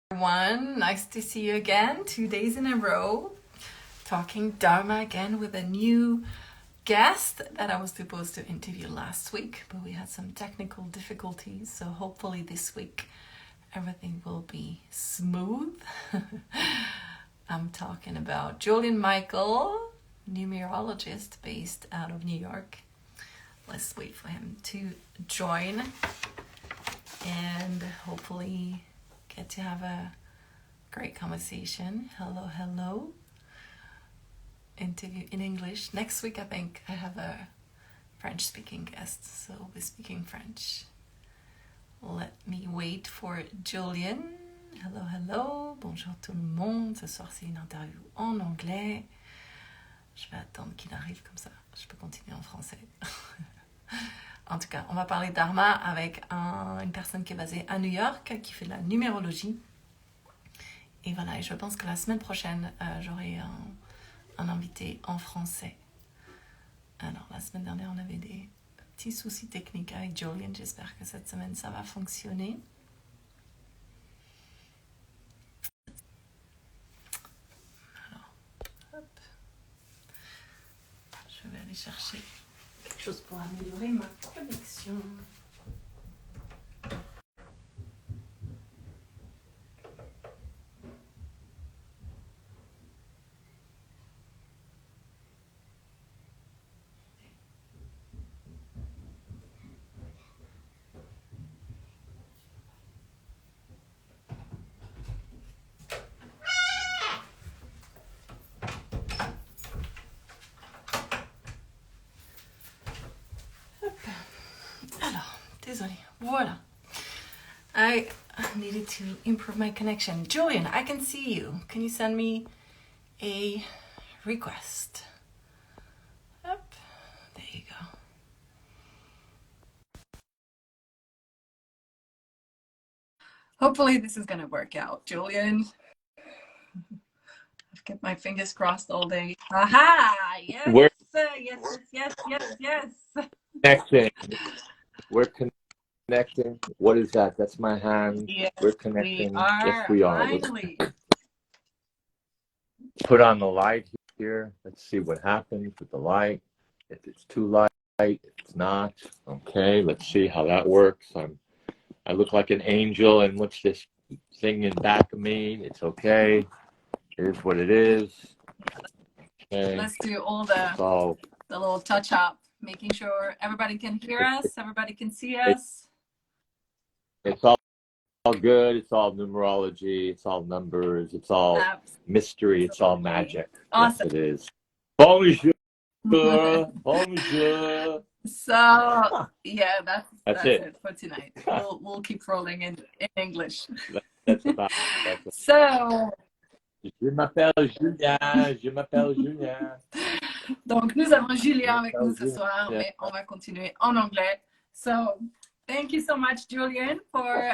Everyone, nice to see you again. 2 days in a row, talking Dharma again with a new guest that I was supposed to interview last week, but we had some technical difficulties, so hopefully this week everything will be smooth. I'm talking about Julian Michael, numerologist based out of New York. Let's wait for him to join and hopefully get to have a great conversation. Hello. Interview in English. Next week, I think I have a French-speaking guest, so we'll be speaking French. Let me wait for Julian. Hello. Bonjour tout le monde. Ce soir, c'est une interview en anglais. Je vais attendre qu'il arrive comme ça. Je peux continuer en français. En tout cas, on va parler Dharma avec une personne qui est basée à New York, qui fait de la numérologie. Et voilà, et je pense que la semaine prochaine, j'aurai un invité en français. Alors, la semaine dernière, on avait des petits soucis techniques avec Julian. J'espère que cette semaine, ça va fonctionner. Alors, hop. Je vais aller chercher quelque chose pour améliorer ma connexion. Désolée. Voilà. I needed to improve my connection. Julian, I can see you. Can you send me a request? Up. There you go. Hopefully this is going to work out, Julian. I've kept my fingers crossed all day. Aha! Yes. Yes. Connecting. We're connecting. What is that? That's my hand. Yes, We're connecting. Yes, we are. Finally. Put on the light here. Let's see what happens with the light. If it's too light, if it's not. Okay, let's see how that works. I look like an angel, and what's this thing in back of me? It's okay. It is what it is. Okay. Let's do all the little touch up, making sure everybody can hear us, everybody can see us. It's all good. It's all numerology. It's all numbers. It's all mystery. It's all magic. Awesome. Yes, it is. Bonjour. Bonjour. So yeah, that's it for tonight. We'll keep rolling in English. That's about it. So. Je m'appelle Julien. Donc, nous avons Julien avec nous ce soir, mais on va continuer en anglais. So, thank you so much, Julian, for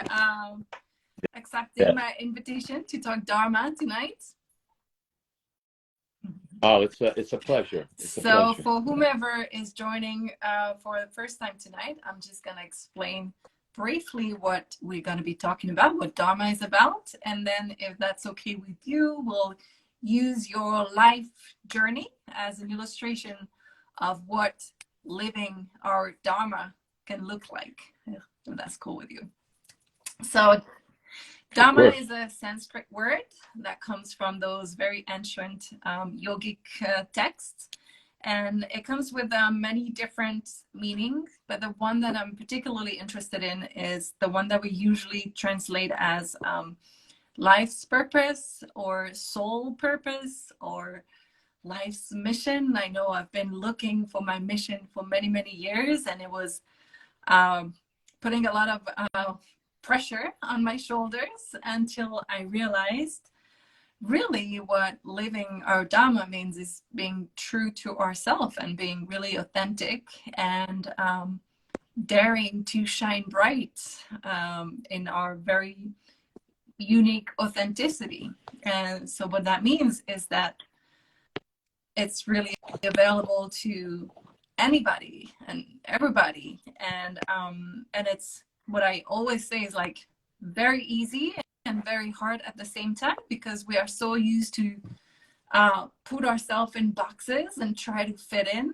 accepting my invitation to talk Dharma tonight. Oh, it's a pleasure. So, for whomever is joining for the first time tonight, I'm just going to explain briefly what we're going to be talking about, what Dharma is about, and then if that's okay with you, we'll use your life journey as an illustration of what living our Dharma can look like, if that's cool with you. So Dharma is a Sanskrit word that comes from those very ancient yogic texts. And it comes with many different meanings, but the one that I'm particularly interested in is the one that we usually translate as life's purpose or soul purpose or life's mission. I know I've been looking for my mission for many, many years, and it was putting a lot of pressure on my shoulders until I realized really what living our Dharma means is being true to ourselves and being really authentic and daring to shine bright in our very unique authenticity. And so what that means is that it's really available to anybody and everybody, and it's what I always say is like very easy and very hard at the same time, because we are so used to put ourselves in boxes and try to fit in,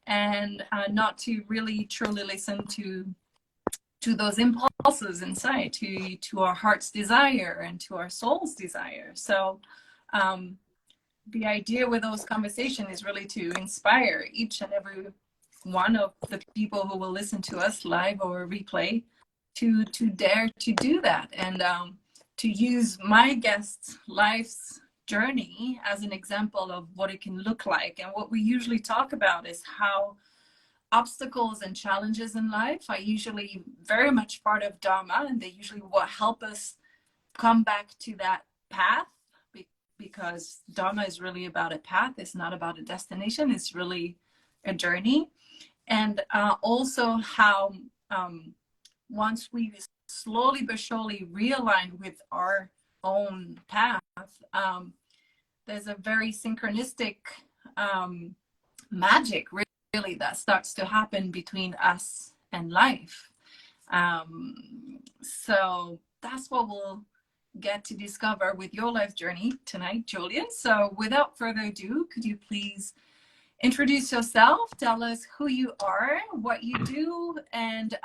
and not to really truly listen to those impulses inside, to our heart's desire and to our soul's desire. So the idea with those conversations is really to inspire each and every one of the people who will listen to us live or replay to dare to do that, and to use my guest's life's journey as an example of what it can look like. And what we usually talk about is how obstacles and challenges in life are usually very much part of Dharma, and they usually what help us come back to that path, because Dharma is really about a path. It's not about a destination. It's really a journey. And also how once we slowly but surely realign with our own path, there's a very synchronistic magic really that starts to happen between us and life. So that's what we'll get to discover with your life journey tonight, Julian. So without further ado, could you please introduce yourself, tell us who you are, what you do, and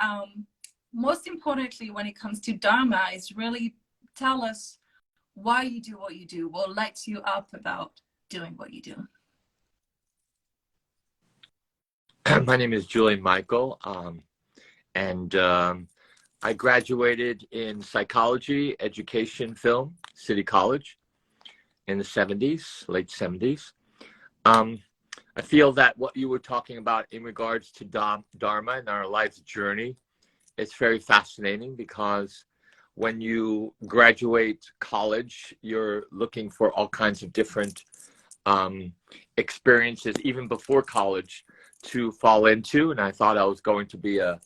most importantly, when it comes to Dharma, is really tell us why you do what you do, what lights you up about doing what you do. My name is Julian Michael, and I graduated in psychology, education, film, City College in the 70s, late 70s. I feel that what you were talking about in regards to Dharma and our life's journey, it's very fascinating, because when you graduate college, you're looking for all kinds of different experiences, even before college, to fall into. And I thought I was going to be a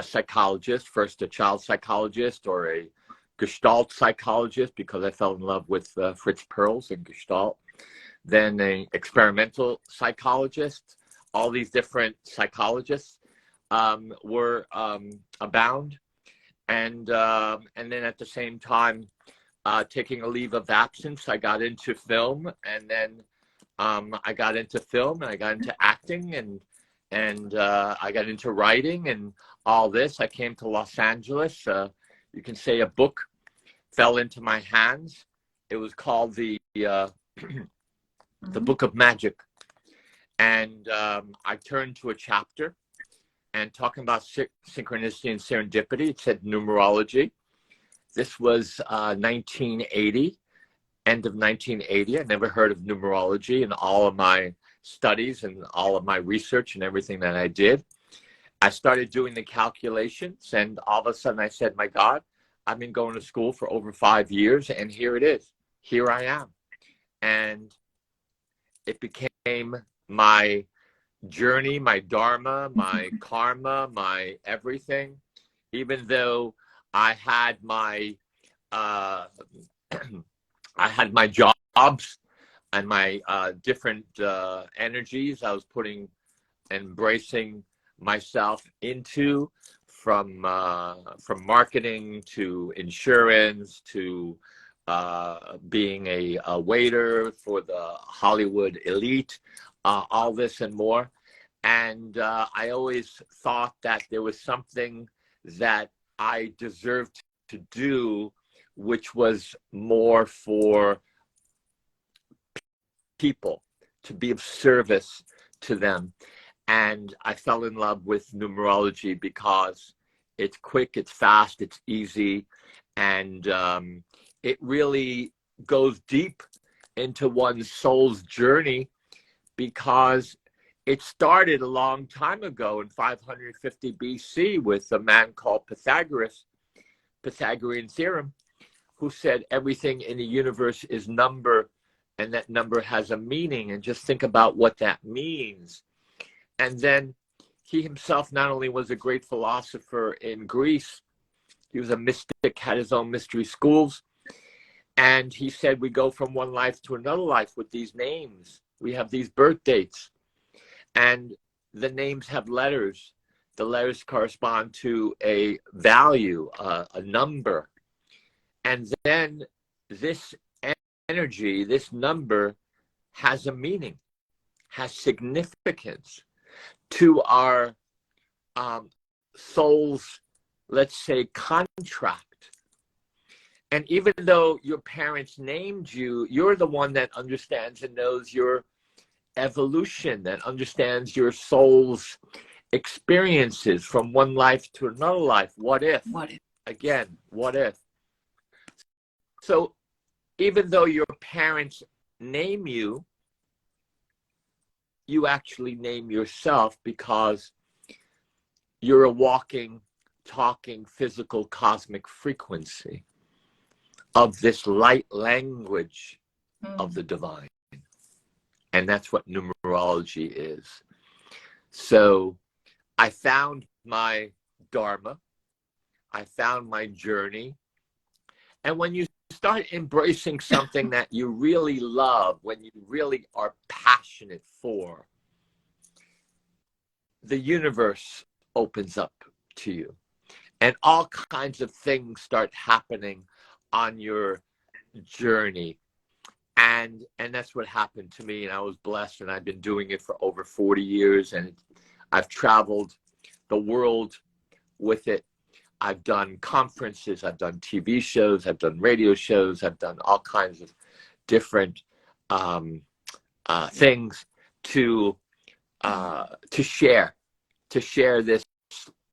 psychologist, first a child psychologist or a Gestalt psychologist, because I fell in love with Fritz Perls and Gestalt. Then an experimental psychologist. All these different psychologists were abound, and then at the same time, taking a leave of absence, I got into film, and then I got into film, and I got into acting, and I got into writing and all this. I came to Los Angeles. You can say a book fell into my hands. It was called the Book of Magic. And I turned to a chapter, and talking about synchronicity and serendipity, it said numerology. This was 1980, end of 1980. I never heard of numerology in all of my studies and all of my research and everything that I did. I started doing the calculations, and all of a sudden I said, my God, I've been going to school for over 5 years, and here it is. Here I am. And it became my journey, my Dharma, my karma, my everything. Even though I had my jobs and my different energies I was embracing myself into, from marketing to insurance to being a waiter for the Hollywood elite, all this and more. And I always thought that there was something that I deserved to do, which was more for people, to be of service to them. And I fell in love with numerology because it's quick, it's fast, it's easy, and it really goes deep into one's soul's journey, because it started a long time ago in 550 BC with a man called Pythagorean theorem, who said everything in the universe is number, and that number has a meaning, and just think about what that means. And then he himself not only was a great philosopher in Greece, he was a mystic, had his own mystery schools. And he said, we go from one life to another life with these names. We have these birth dates, and the names have letters. The letters correspond to a value, a number. And then this energy, this number has a meaning, has significance to our soul's, let's say, contract. And even though your parents named you, you're the one that understands and knows your evolution, that understands your soul's experiences from one life to another life. What if? What if? Again, what if? So even though your parents name you, you actually name yourself because you're a walking, talking, physical, cosmic frequency of this light language of the divine. And that's what numerology is. So I found my Dharma. I found my journey. And when you start embracing something that you really love, when you really are passionate for, the universe opens up to you. And all kinds of things start happening on your journey. And that's what happened to me. And I was blessed, and I've been doing it for over 40 years. And I've traveled the world with it. I've done conferences, I've done TV shows, I've done radio shows, I've done all kinds of different things to share this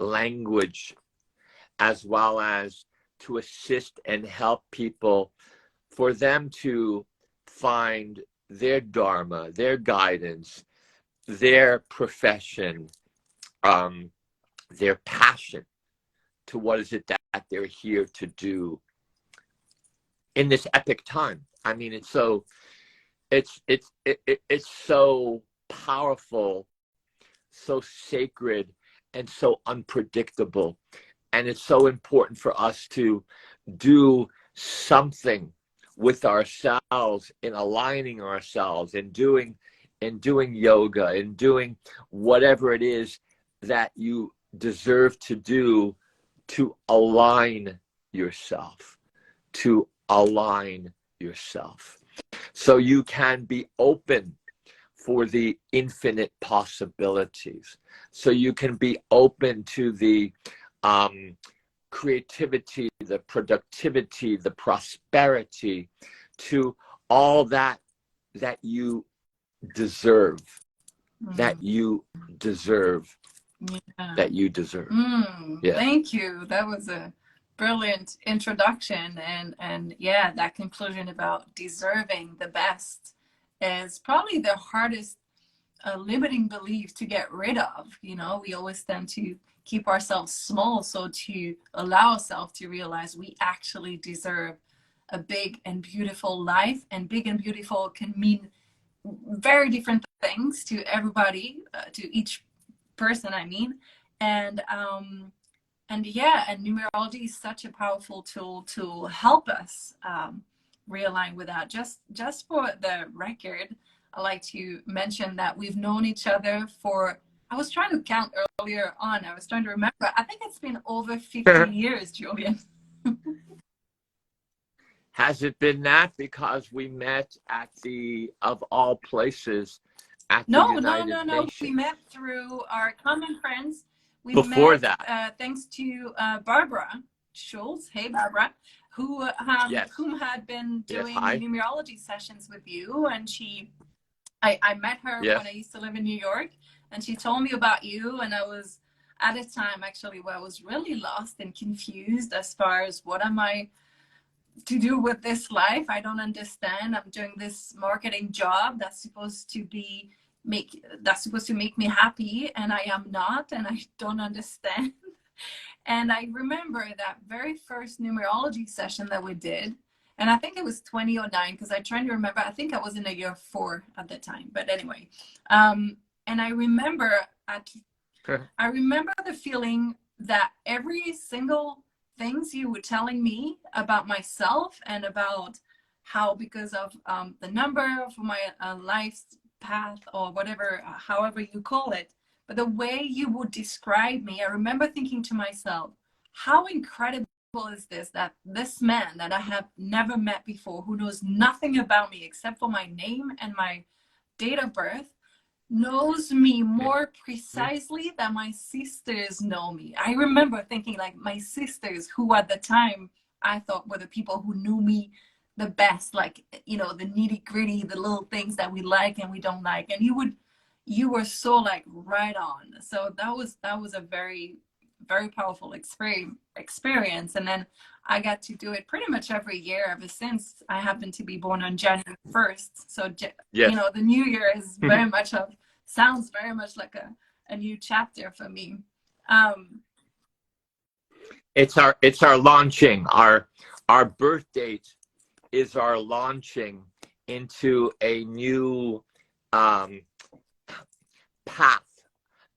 language, as well as to assist and help people for them to find their Dharma, their guidance, their profession, their passion to what is it that they're here to do in this epic time. I mean, it's so powerful, so sacred, and so unpredictable. And it's so important for us to do something with ourselves, in aligning ourselves, in doing yoga, in doing whatever it is that you deserve to do to align yourself, so you can be open for the infinite possibilities, so you can be open to the creativity, the productivity, the prosperity, to all that you deserve, that you deserve. That you deserve. Yeah. Thank you. That was a brilliant introduction, and yeah, that conclusion about deserving the best is probably the hardest limiting belief to get rid of. You know, we always tend to keep ourselves small, so to allow ourselves to realize we actually deserve a big and beautiful life, and big and beautiful can mean very different things to everybody, to each person, I mean. And yeah, and numerology is such a powerful tool to help us realign with that. Just for the record, I like to mention that we've known each other for, I was trying to count earlier on, I was trying to remember, I think it's been over 50 years, Julian. Has it been that? Because we met at the, of all places, at the United Nations. We met through our common friends. We Before met, that, thanks to Barbara Schultz. Hey, Barbara, whom had been doing numerology sessions with you, and I met her when I used to live in New York, and she told me about you, and I was at a time actually where I was really lost and confused as far as what am I to do with this life. I don't understand. I'm doing this marketing job that's supposed to make me happy, and I am not, and I don't understand. And I remember that very first numerology session that we did, and I think it was 2009, because I'm trying to remember, I think I was in a year 4 at the time, but anyway, and I remember the feeling that every single things you were telling me about myself, and about how, because of the number for my life's path, or whatever, however you call it, but the way you would describe me, I remember thinking to myself, how incredibly is this, that this man that I have never met before, who knows nothing about me except for my name and my date of birth, knows me more precisely than my sisters know me. I remember thinking like my sisters, who at the time I thought were the people who knew me the best, like, you know, the nitty gritty, the little things that we like and we don't like. And you were so like right on. So that was a very, very powerful experience. And then I got to do it pretty much every year ever since. I happen to be born on January 1st. So, Yes. you know, the new year is very much sounds very much like a new chapter for me. It's our launching. Our birth date is our launching into a new path,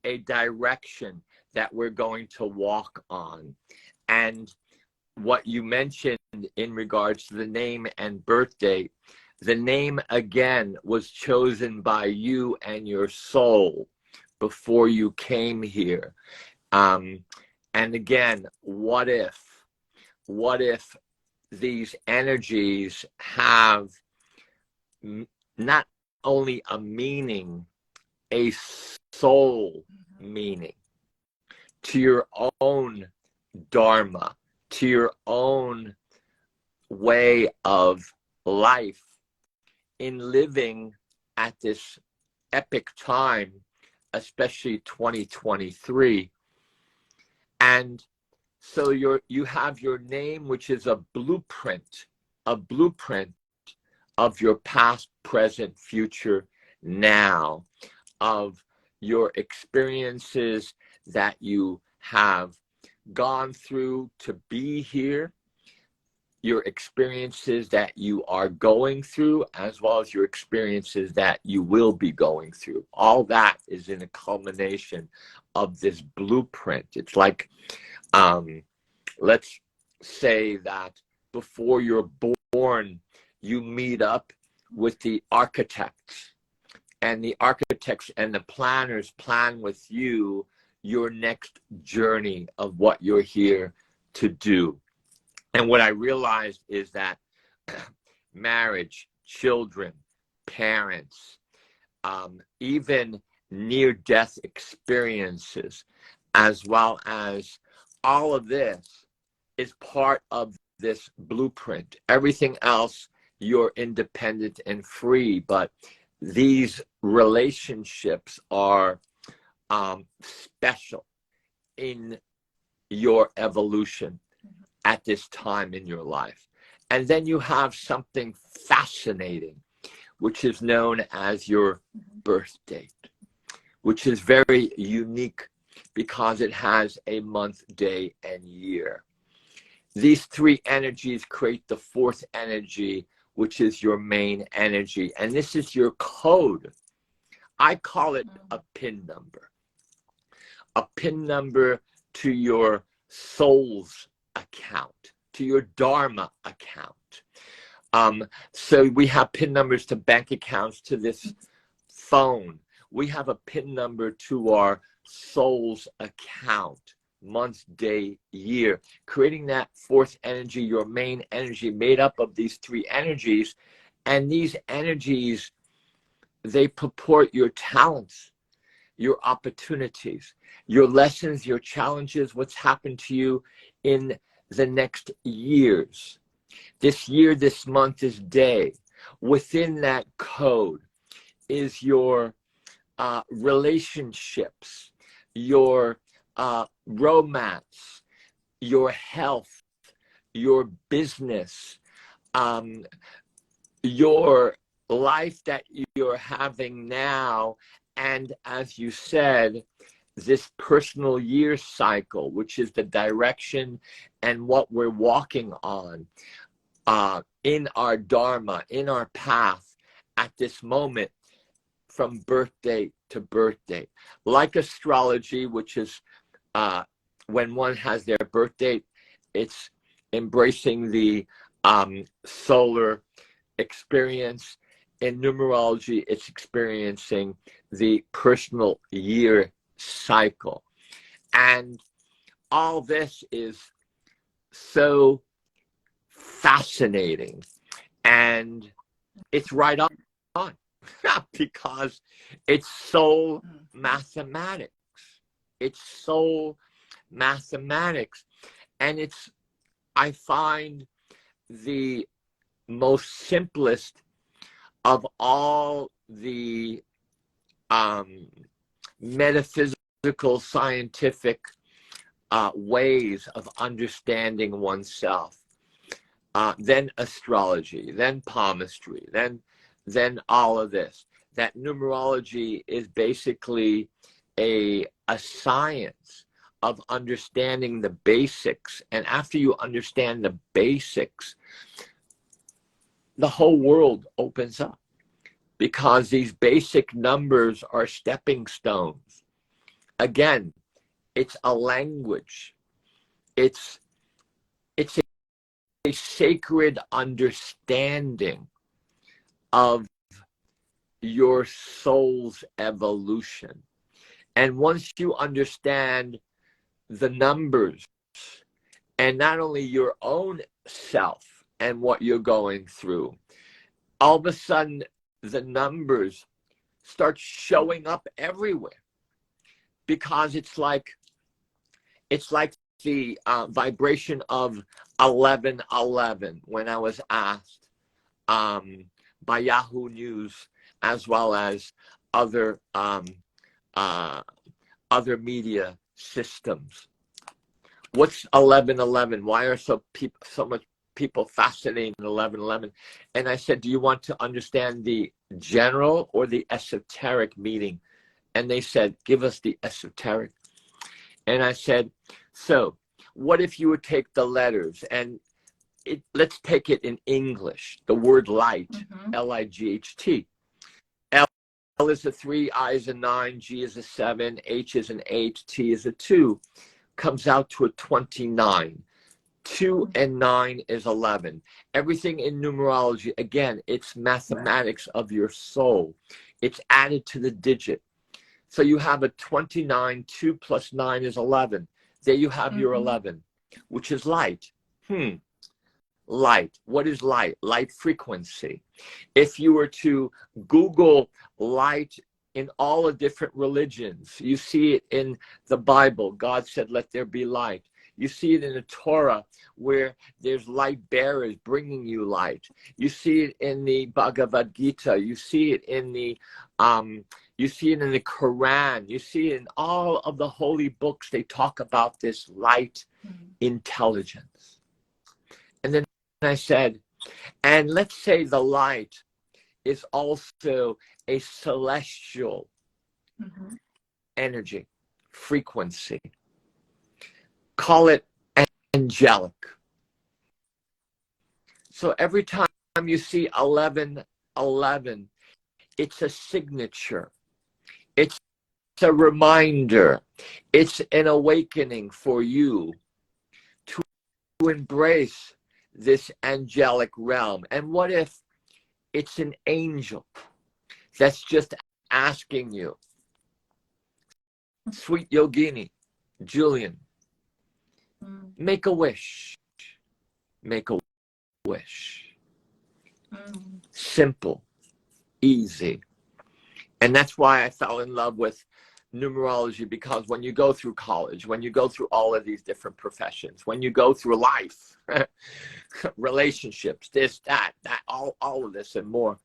a direction that we're going to walk on. And what you mentioned in regards to the name and birth date, the name again was chosen by you and your soul before you came here. And again, what if these energies have not only a meaning, a soul meaning to your own Dharma, to your own way of life in living at this epic time, especially 2023. And so you have your name, which is a blueprint of your past, present, future, now, of your experiences that you have gone through to be here, your experiences that you are going through, as well as your experiences that you will be going through. All that is in a culmination of this blueprint. It's like, let's say that before you're born, you meet up with the architects, and the architects and the planners plan with you your next journey of what you're here to do. And what I realized is that marriage, children, parents, even near-death experiences, as well as all of this is part of this blueprint. Everything else, you're independent and free, but these relationships are special in your evolution at this time in your life. And then you have something fascinating, which is known as your birth date, which is very unique because it has a month, day, and year. These three energies create the fourth energy, which is your main energy. And this is your code. I call it a PIN number. A PIN number to your soul's account, to your Dharma account. So we have PIN numbers to bank accounts, to this phone. We have a PIN number to our soul's account, month, day, year, creating that fourth energy, your main energy, made up of these three energies. And these energies, they purport your talents, your opportunities, your lessons, your challenges, what's happened to you in the next years. This year, this month, this day. Within that code is your relationships, your romance, your health, your business, your life that you're having now, and as you said, this personal year cycle, which is the direction and what we're walking on in our Dharma, in our path at this moment, from birth date to birth date. Like astrology, which is when one has their birth date, it's embracing the solar experience. In numerology, it's experiencing the personal year cycle. And all this is so fascinating, and it's right on because it's so mathematics. It's so mathematics, and it's, I find, the most simplest of all the metaphysical, scientific ways of understanding oneself. Then astrology, then palmistry, then all of this. That numerology is basically a science of understanding the basics. And after you understand the basics, the whole world opens up, because these basic numbers are stepping stones. Again, it's a language. It's a sacred understanding of your soul's evolution. And once you understand the numbers, and not only your own self and what you're going through, all of a sudden the numbers start showing up everywhere, because it's like the vibration of 1111 when I was asked by Yahoo News, as well as other media systems. What's 1111? Why are so much people fascinated in 1111? And I said, do you want to understand the general or the esoteric meaning? And they said, give us the esoteric. And I said, so what if you would take the letters and let's take it in English, the word light, L-I-G-H-T. L is a 3, I is a 9, G is a 7, H is an 8, T is a 2. Comes out to a 29. 2 and 9 is 11. Everything in numerology, again, it's mathematics of your soul. It's added to the digit. So you have a 29, 2 plus 9 is 11. There you have your 11, which is light. Light. What is light? Light frequency. If you were to Google light in all the different religions, you see it in the Bible. God said, let there be light. You see it in the Torah, where there's light bearers bringing you light. You see it in the Bhagavad Gita. You see it in the Quran. You see it in all of the holy books. They talk about this light intelligence. And then I said, and let's say the light is also a celestial energy, frequency. Call it angelic. So every time you see 1111, it's a signature. It's a reminder. It's an awakening for you to embrace this angelic realm. And what if it's an angel that's just asking you, sweet yogini, Julian, make a wish. Make a wish. Simple, easy. And that's why I fell in love with numerology, because when you go through college, when you go through all of these different professions, when you go through life, relationships, this, that, all of this and more,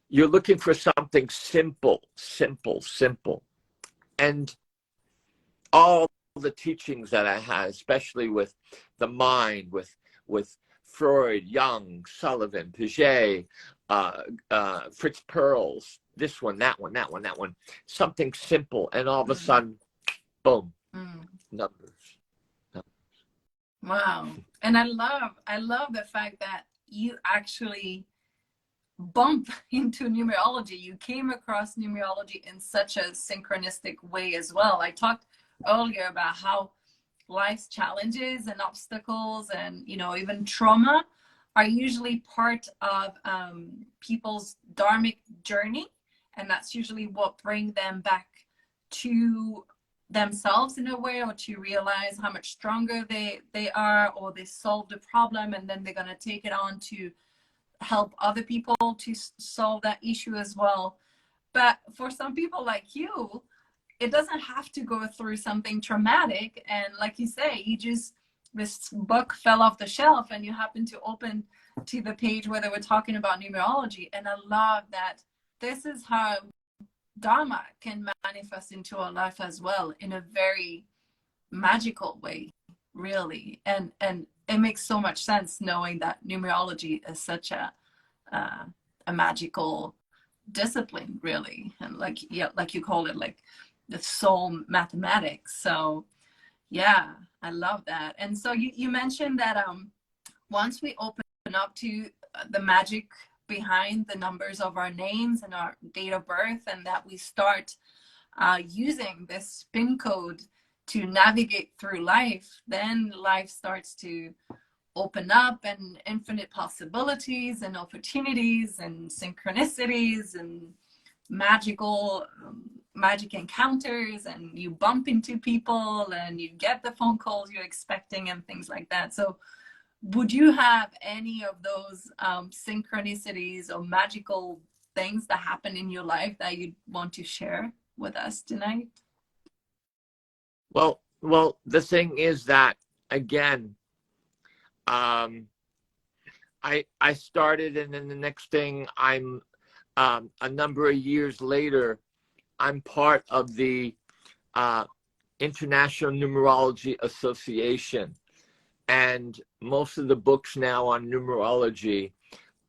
you're looking for something simple. And all the teachings that I had, especially with the mind, with Freud, Jung, Sullivan, Piaget, Fritz Perls, this one, that one, something simple, and all of a sudden, boom, numbers. Wow. And I love the fact that you actually bump into numerology. You came across numerology in such a synchronistic way as well. I talked earlier about how life's challenges and obstacles and, you know, even trauma are usually part of people's dharmic journey, and that's usually what brings them back to themselves in a way, or to realize how much stronger they are, or they solve the problem and then they're going to take it on to help other people to solve that issue as well. But for some people like you, it doesn't have to go through something traumatic. And like you say, this book fell off the shelf and you happen to open to the page where they were talking about numerology. And I love that this is how Dharma can manifest into our life as well, in a very magical way, really. And it makes so much sense knowing that numerology is such a magical discipline, really. And like you call it, like the soul mathematics. So yeah, I love that. And so you mentioned that once we open up to the magic behind the numbers of our names and our date of birth, and that we start using this spin code to navigate through life, then life starts to open up, and infinite possibilities and opportunities and synchronicities and magic encounters, and you bump into people and you get the phone calls you're expecting and things like that. So would you have any of those synchronicities or magical things that happen in your life that you'd want to share with us tonight? Well, the thing is that, again, I started, and then the next thing, I'm a number of years later, I'm part of the International Numerology Association. And most of the books now on numerology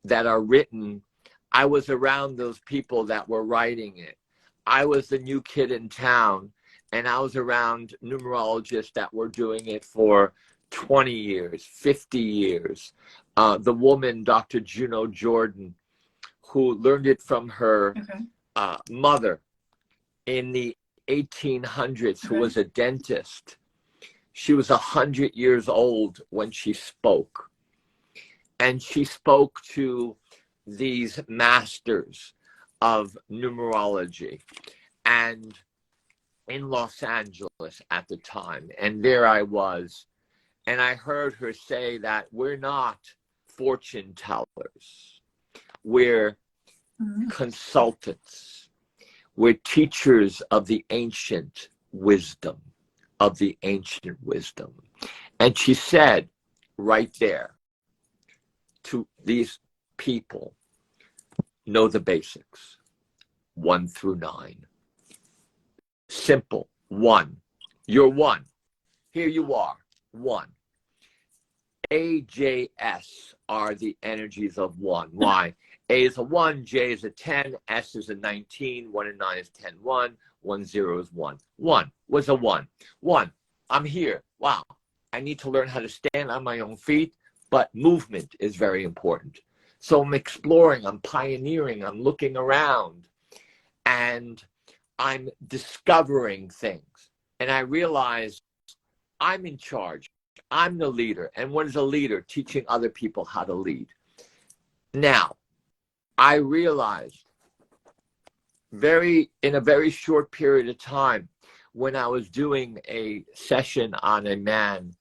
that are written, I was around those people that were writing it. I was the new kid in town, and I was around numerologists that were doing it for 20 years, 50 years. The woman, Dr. Juno Jordan, who learned it from her mother in the 1800s, who was a dentist. She was 100 years old when she spoke. And she spoke to these masters of numerology, and in Los Angeles at the time. And there I was. And I heard her say that we're not fortune tellers. We're consultants. We're teachers of the ancient wisdom. And she said right there to these people, know the basics, 1 through 9. Simple. 1. You're 1. Here you are, 1. A, J, S are the energies of 1. Why? A is a 1, J is a 10, S is a 19, 1 and 9 is 10, 1, 1, 0 is 1. 1 was a 1. 1, I'm here. Wow. I need to learn how to stand on my own feet, but movement is very important. So I'm exploring, I'm pioneering, I'm looking around, and I'm discovering things. And I realize I'm in charge. I'm the leader. And what is a leader? Teaching other people how to lead. Now, I realized in a very short period of time, when I was doing a session on a man,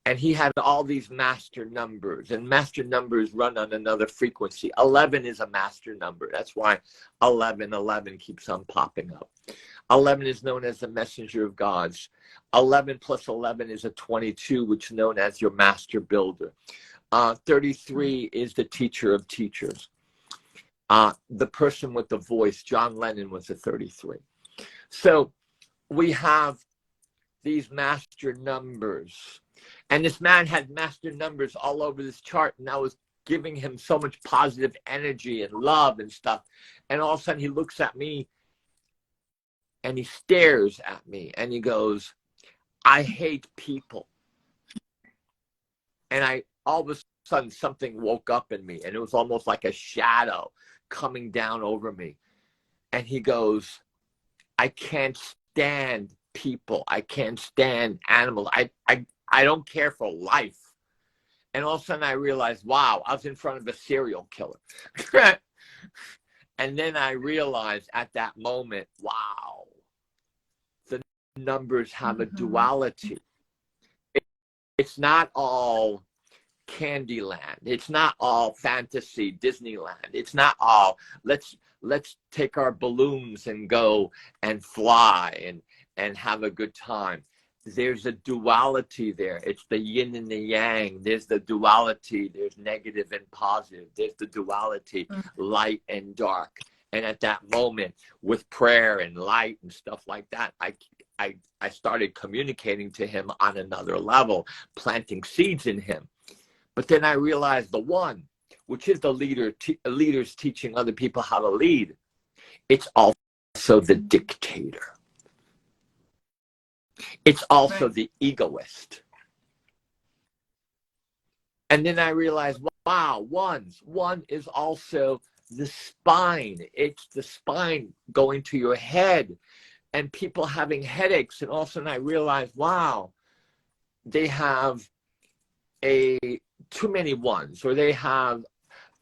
and he had all these master numbers, and master numbers run on another frequency. 11 is a master number. That's why 11 keeps on popping up. 11 is known as the messenger of gods. 11 plus 11 is a 22, which is known as your master builder. 33 is the teacher of teachers. The person with the voice, John Lennon, was a 33. So we have these master numbers. And this man had master numbers all over this chart, and I was giving him so much positive energy and love and stuff. And all of a sudden he looks at me and he stares at me and he goes, I hate people. And all of a sudden something woke up in me, and it was almost like a shadow coming down over me. And he goes, I can't stand people. I can't stand animals. I don't care for life. And all of a sudden I realized, wow, I was in front of a serial killer. And then I realized at that moment, wow, the numbers have a duality. It's not all Candyland. It's not all fantasy Disneyland. It's not all let's take our balloons and go and fly and have a good time. There's a duality there. It's the yin and the yang. There's the duality. There's negative and positive. There's the duality, light and dark. And at that moment, with prayer and light and stuff like that, I started communicating to him on another level, planting seeds in him. But then I realized the one, which is the leaders teaching other people how to lead, it's also the dictator. It's also the egoist. And then I realized, wow, one is also the spine. It's the spine going to your head and people having headaches. And all of a sudden I realized, wow, they have too many ones, or they have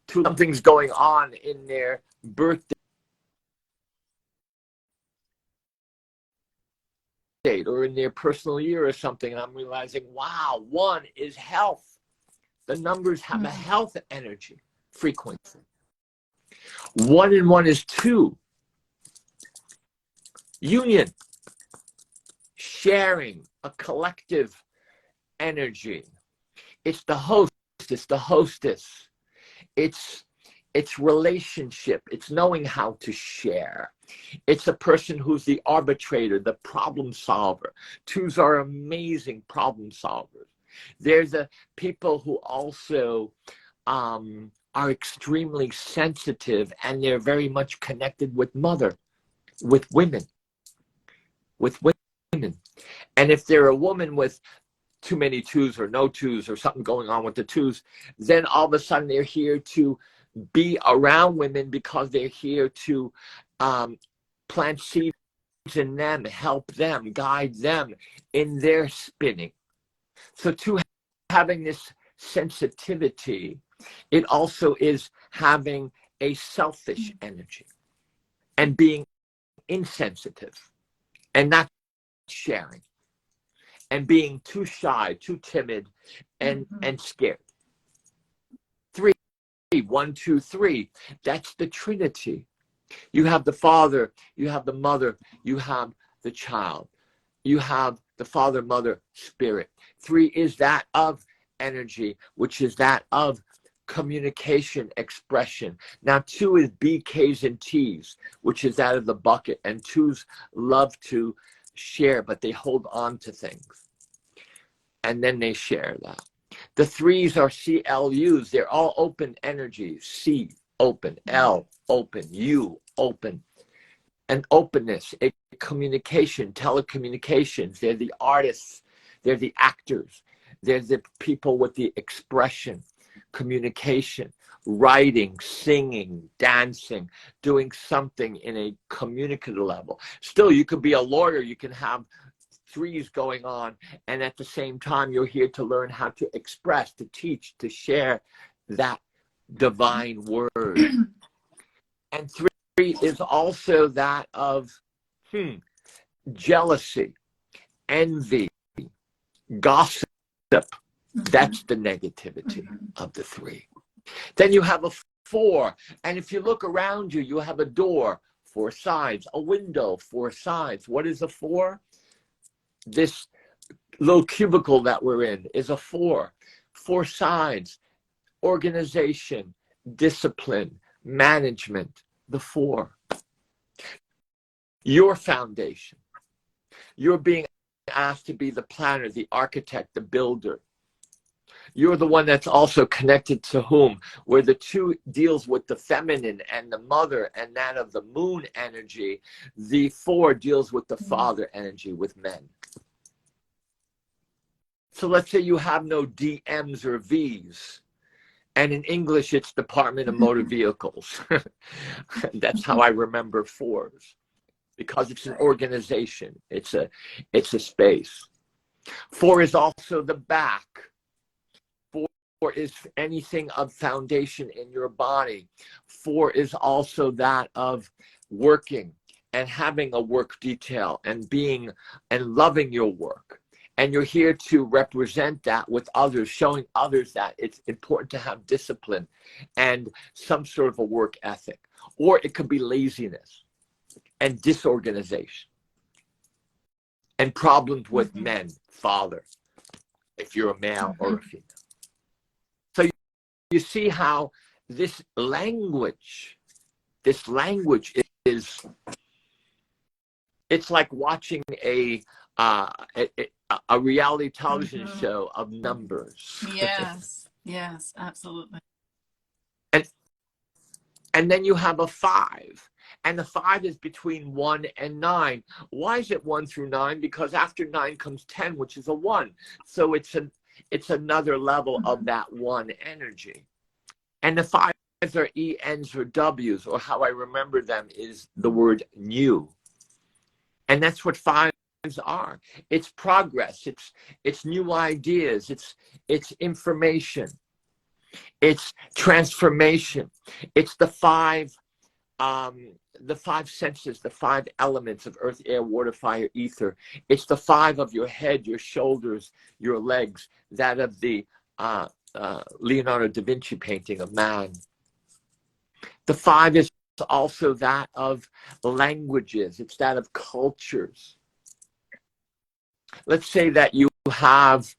something's going on in their birthday date or in their personal year or something. And I'm realizing, wow, one is health. The numbers have a health energy frequency. 1 and 1 is 2. Union, sharing, a collective energy. It's the host, it's the hostess. It's relationship. It's knowing how to share. It's a person who's the arbitrator, the problem solver. 2s are amazing problem solvers. There's people who also are extremely sensitive, and they're very much connected with mother, with women. And if they're a woman with too many 2s or no 2s or something going on with the 2s, then all of a sudden they're here to be around women because they're here to plant seeds in them, help them, guide them in their spinning. So 2 having this sensitivity, it also is having a selfish energy and being insensitive and not sharing and being too shy, too timid, and scared. 3, 1, 2, 3. That's the Trinity. You have the Father, you have the Mother, you have the child. You have the Father, Mother, Spirit. 3 is that of energy, which is that of communication, expression. Now 2 is B, K's, and T's, which is that of the bucket. And 2s love to share, but they hold on to things. And then they share that. The 3s are CLUs. They're all open energies. C, open. L, open. U, open. And openness, communication, telecommunications. They're the artists. They're the actors. They're the people with the expression, communication, writing, singing, dancing, doing something in a communicative level. Still, you could be a lawyer. You can have 3s going on, and at the same time, you're here to learn how to express, to teach, to share that divine word. And 3 is also that of jealousy, envy, gossip. That's the negativity of the 3. Then you have a 4, and if you look around you, you have a door, 4 sides, a window, 4 sides. What is a 4? This little cubicle that we're in is a 4. 4 sides, organization, discipline, management, the 4. Your foundation. You're being asked to be the planner, the architect, the builder. You're the one that's also connected to whom, where the 2 deals with the feminine and the mother and that of the moon energy. The 4 deals with the father energy, with men. So let's say you have no DMs or Vs. And in English, it's Department of Motor Vehicles. That's how I remember 4s, because it's an organization. It's a space. 4 is also the back. 4 is anything of foundation in your body. 4 is also that of working and having a work detail and being and loving your work. And you're here to represent that with others, showing others that it's important to have discipline and some sort of a work ethic. Or it could be laziness and disorganization and problems with men, father, if you're a male or a female. So you see how this language is, it's like watching a reality television show of numbers. Yes, yes, absolutely. And then you have a 5. And the 5 is between 1 and 9. Why is it 1 through 9? Because after 9 comes 10, which is a 1. So it's another level of that 1 energy. And the 5s are E, N's, or W's, or how I remember them is the word new. And that's what 5s are. It's progress. It's new ideas. It's information. It's transformation. It's the 5 senses, the 5 elements of earth, air, water, fire, ether. It's the 5 of your head, your shoulders, your legs, that of the Leonardo da Vinci painting of man. The 5 is also that of languages. It's that of cultures. Let's say that you have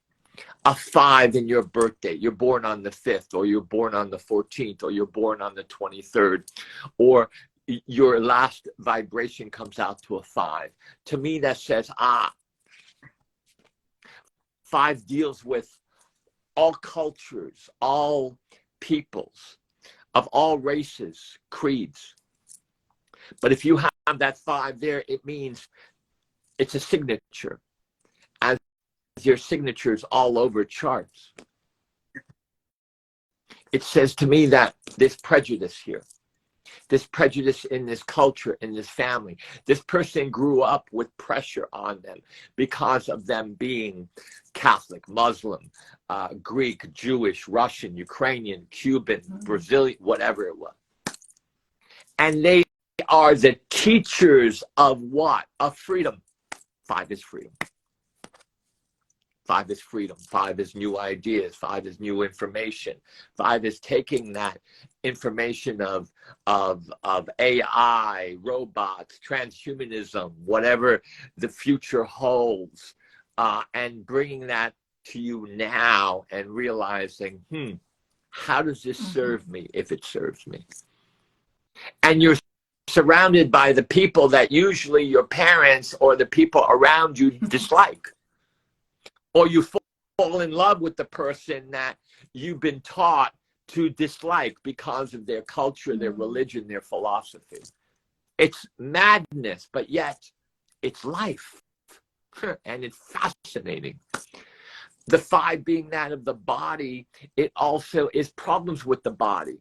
a 5 in your birthday. You're born on the 5th, or you're born on the 14th, or you're born on the 23rd, or your last vibration comes out to a 5. To me, that says, 5 deals with all cultures, all peoples, of all races, creeds. But if you have that 5 there, it means it's a signature, as your signatures all over charts. It says to me that there's prejudice here. This prejudice in this culture, in this family. This person grew up with pressure on them because of them being Catholic, Muslim, Greek, Jewish, Russian, Ukrainian, Cuban, Brazilian, whatever it was. And they are the teachers of what? Of freedom. 5 is freedom. 5 is freedom. 5 is new ideas. 5 is new information. 5 is taking that information of AI, robots, transhumanism, whatever the future holds, and bringing that to you now and realizing, how does this serve me if it serves me? And you're surrounded by the people that usually your parents or the people around you dislike. Or you fall in love with the person that you've been taught to dislike because of their culture, their religion, their philosophy. It's madness, but yet it's life. And it's fascinating. The 5 being that of the body, it also is problems with the body.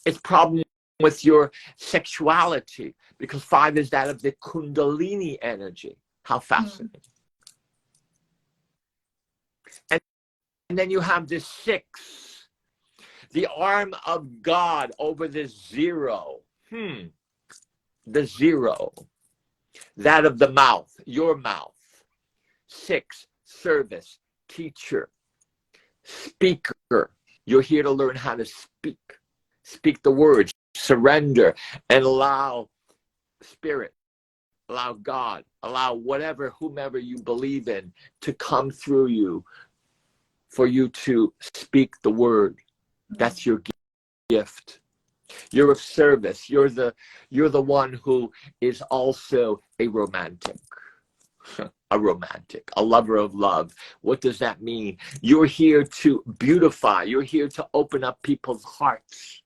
It's problems with your sexuality, because 5 is that of the Kundalini energy. How fascinating. And then you have this 6, the arm of God over the 0. The 0, that of the mouth, your mouth. 6, service, teacher, speaker. You're here to learn how to speak. Speak the words, surrender, and allow spirit, allow God, allow whatever, whomever you believe in to come through you, for you to speak the word. That's your gift. You're of service. You're the one who is also a romantic. A lover of love. What does that mean? You're here to beautify. You're here to open up people's hearts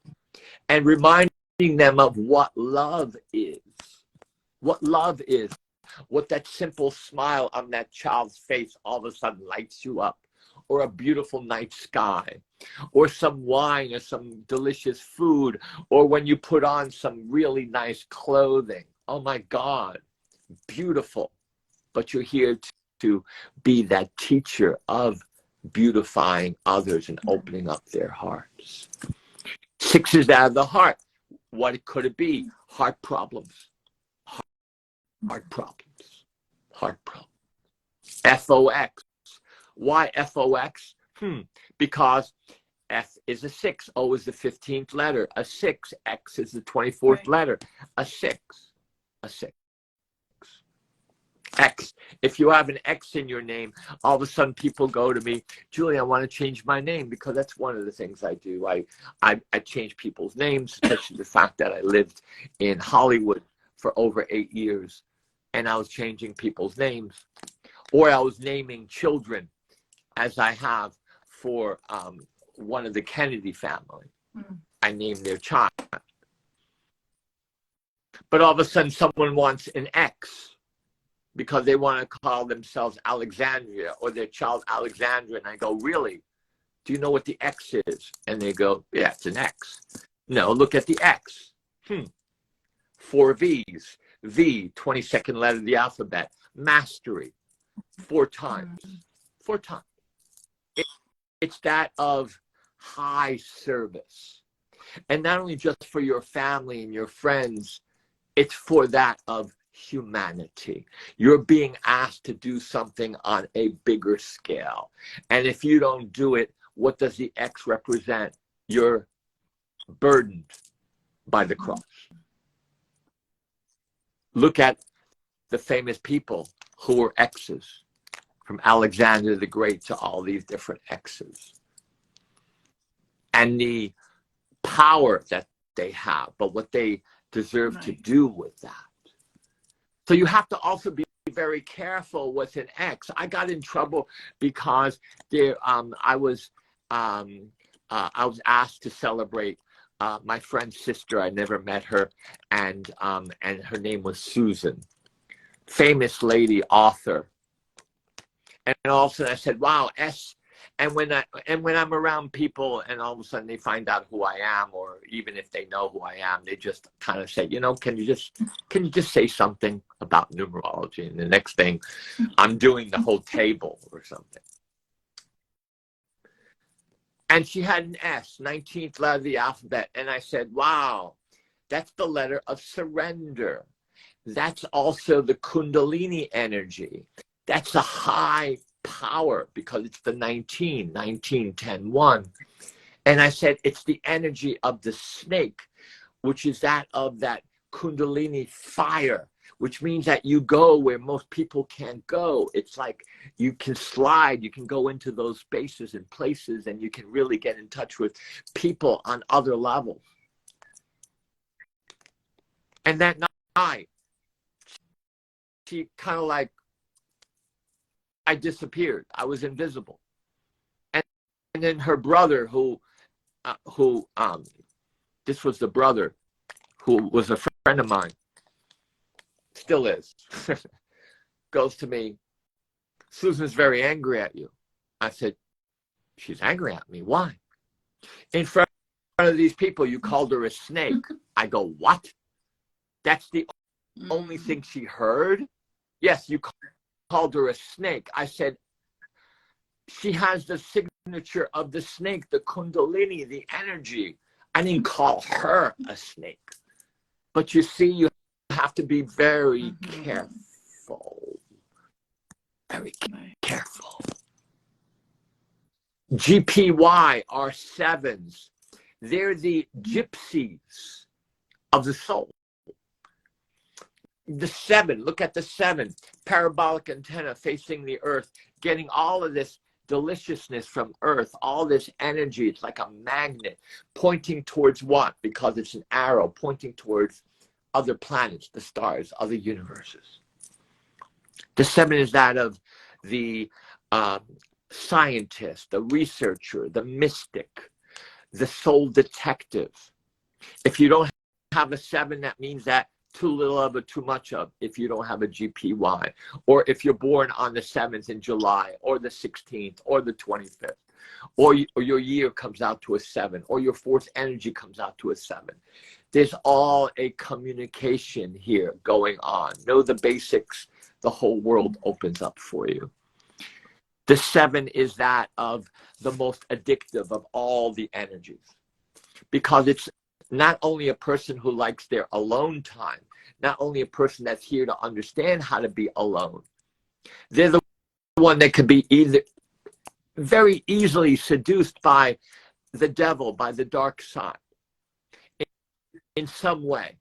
and reminding them of what love is. What love is. What that simple smile on that child's face all of a sudden lights you up. Or a beautiful night sky, or some wine, or some delicious food, or when you put on some really nice clothing. Oh my God, beautiful. But you're here to be that teacher of beautifying others and opening up their hearts. 6 is out of the heart. What could it be? Heart problems, Heart problems. Heart problems. FOX. Why FOX? Because F is a 6, O is the 15th letter, a 6, X is the 24th letter, a 6, a 6. X. If you have an X in your name, all of a sudden people go to me, Julie, I want to change my name, because that's one of the things I do. I change people's names, especially the fact that I lived in Hollywood for over 8 years, and I was changing people's names, or I was naming children, as I have for one of the Kennedy family. I named their child. But all of a sudden someone wants an X, because they want to call themselves Alexandria, or their child Alexandra. And I go, really? Do you know what the X is? And they go, yeah, it's an X. No, look at the X. 4 V's. V, 22nd letter of the alphabet. Mastery. 4 times. 4 times. It's that of high service. And not only just for your family and your friends, it's for that of humanity. You're being asked to do something on a bigger scale. And if you don't do it, what does the X represent? You're burdened by the cross. Look at the famous people who were X's, from Alexander the Great to all these different X's. And the power that they have, but what they deserve to do with that. So you have to also be very careful with an X. I got in trouble because I was asked to celebrate my friend's sister. I never met her, and her name was Susan, famous lady author. And all of a sudden I said, "Wow, S." And when I'm around people, and all of a sudden they find out who I am, or even if they know who I am, they just kind of say, can you just say something about numerology? And the next thing, I'm doing the whole table or something. And she had an S, 19th letter of the alphabet. And I said, wow, that's the letter of surrender. That's also the Kundalini energy. That's a high power, because it's the 19, 10, 1. And I said, it's the energy of the snake, which is that of that Kundalini fire, which means that you go where most people can't go. It's like you can slide, you can go into those spaces and places, and you can really get in touch with people on other levels. And that night, she kind of like, I disappeared. I was invisible. And then her brother, this was the brother who was a friend of mine, still is, goes to me, Susan's very angry at you. I said, she's angry at me. Why? In front of these people, you called her a snake. I go, what? That's the only thing she heard? Yes, you called her a snake. I said, she has the signature of the snake, the Kundalini, the energy. I didn't call her a snake. But you see, you have to be very careful. Very careful. GPY are 7s. They're the gypsies of the soul. The 7, look at the 7, parabolic antenna facing the earth, getting all of this deliciousness from earth, all this energy. It's like a magnet pointing towards what? Because it's an arrow pointing towards other planets, the stars, other universes. The 7 is that of the scientist, the researcher, the mystic, the soul detective. If you don't have a 7, that means that too little of it, too much of, if you don't have a GPY, or if you're born on the 7th in July, or the 16th, or the 25th, or your year comes out to a 7, or your 4th energy comes out to a 7. There's all a communication here going on. Know the basics, the whole world opens up for you. The 7 is that of the most addictive of all the energies, because it's not only a person who likes their alone time, not only a person that's here to understand how to be alone. They're the one that could be either very easily seduced by the devil, by the dark side, in some way,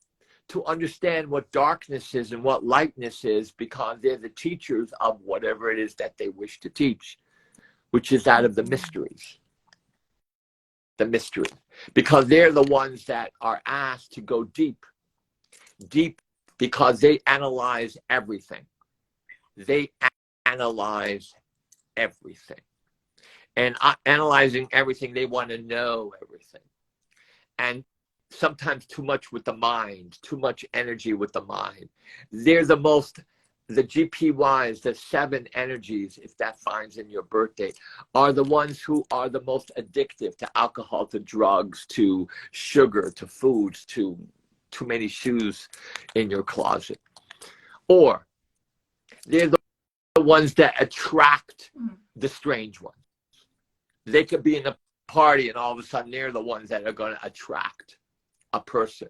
to understand what darkness is and what lightness is, because they're the teachers of whatever it is that they wish to teach, which is out of the mysteries. The mystery, because they're the ones that are asked to go deep, because they analyze everything. They analyze everything. And analyzing everything, they want to know everything. And sometimes too much with the mind, too much energy with the mind. They're the GPYs, the 7 energies, if that finds in your birthday, are the ones who are the most addictive to alcohol, to drugs, to sugar, to foods, to too many shoes in your closet. Or they're the ones that attract the strange ones. They could be in a party and all of a sudden they're the ones that are going to attract a person